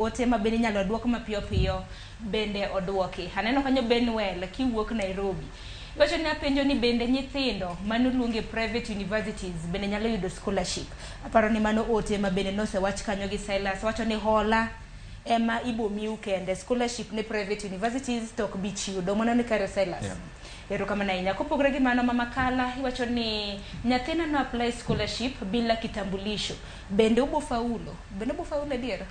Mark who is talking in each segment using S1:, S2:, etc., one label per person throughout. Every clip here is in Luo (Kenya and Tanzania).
S1: ote ma bende nyalo duok mapiyo piyo bende oduoki. Aneno kanyo Benwell kiwuok Nairobi. Iwacho ni apenjo ni bende nyithindo manoluonge private universities bende nyalo yudo scholarship. Aparo ni mano ote ma bende nosewach kanyo gi Silas. Wacho ni hola ema ibo miu kende scholarship ne private universities tok bi chiudo. Mano ni kare Silas. Ero kama na inya kopogre gi mano mama Kala iwacho ni nyathina no apply scholarship bila kitambulisho. Bende ubo faulo. Bende ubo faulo diero.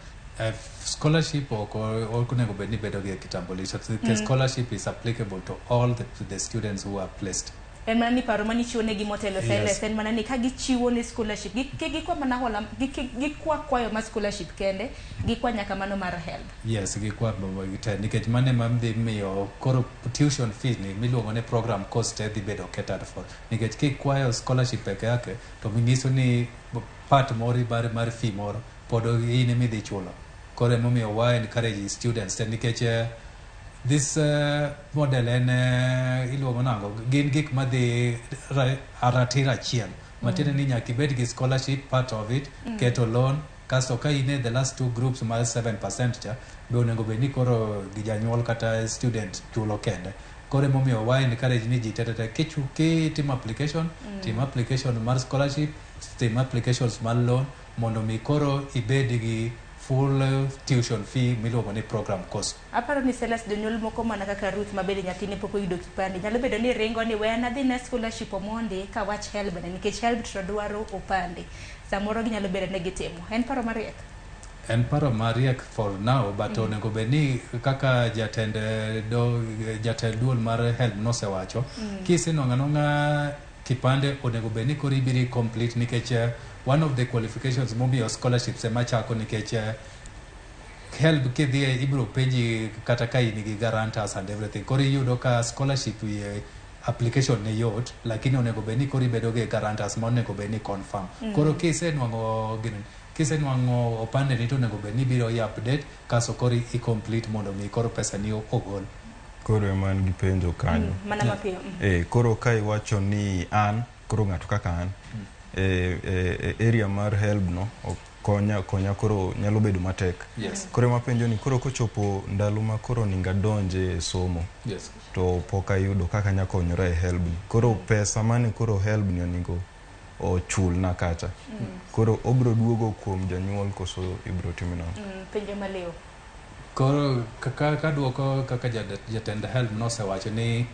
S2: Scholarship or kunego beni bedo gi kitambulisho. The scholarship is applicable to all the students who are placed.
S1: En manani paro mani chiwo ne gi motelo Silas, en manani ka gichiwo ne scholarship gikwa mana hola gikwa kwayo ma scholarship kende gikwa nyaka mano mar help.
S2: Yes, gikwa gite nikech mane mamdhi miyo koro tuition fee ni miluongo ne program cost dhi bedo catered for. Nikech kikwayo scholarship peke yake to minyiso ni part mori mar fee moro podo ine midhi chulo. Kore momiyo why encourage students nikech this model en iluongo nango gin gik madhi aratira achiel matiende ni nyaka ibed gi scholarship part of it keto loan kasto ka ine the last two groups mar 7% cha be onego bed ni koro gi janyuol kata student chulo kende. Kore momiyo why encourage ni ji tetete ki team application mar scholarship, team applications mar loan mondo mi koro ibed gi full tuition fee miluongo ni program cost.
S1: Aparo ni Silas jonyuol moko mana kaka Ruth mabede nyathine pok oyudo kipande nyalo bedo ni ringo ni we na dhi na scholarship omonde ka wach help nikech help to dwaro opande. Samoro ginyalo bedo ne gitimo. En paro mariek.
S2: En paro mariek for now but onego beni kaka jatend duol mar help nosewacho kisenonga kipande onego beni koro ibiri complete nikech one of the qualifications momiyo scholarships ema chako nikech help kidhie ibiro penji kata ka in gi guarantors and everything. Koro iyudo ka scholarship application ne yot lakini onego beni koro ibedo gi guarantors ma onego beni confirm. Koro kisenwango opande ni to onego beni biro i update kaso koro i complete mondo mi koro pesa ni ogol.
S3: Koro eman gi penjo kanyo.
S1: Mana mapiyo.
S3: Koro ka iwacho ni an koro ng'ato kaka an area mar help no konya koro nyalo bedo matek. Koro ema penjo ni koro kochopo ndalo ma koro ninga donje somo to poka yudo kaka nya konyora e help ni. Koro pesa mane koro help ni oningo o chul na kacha. Koro obro duogo kuom janyuol koso ibro timino.
S1: Penjo maleo.
S2: Koro kaka duoko kaka jatend help nosewacho ni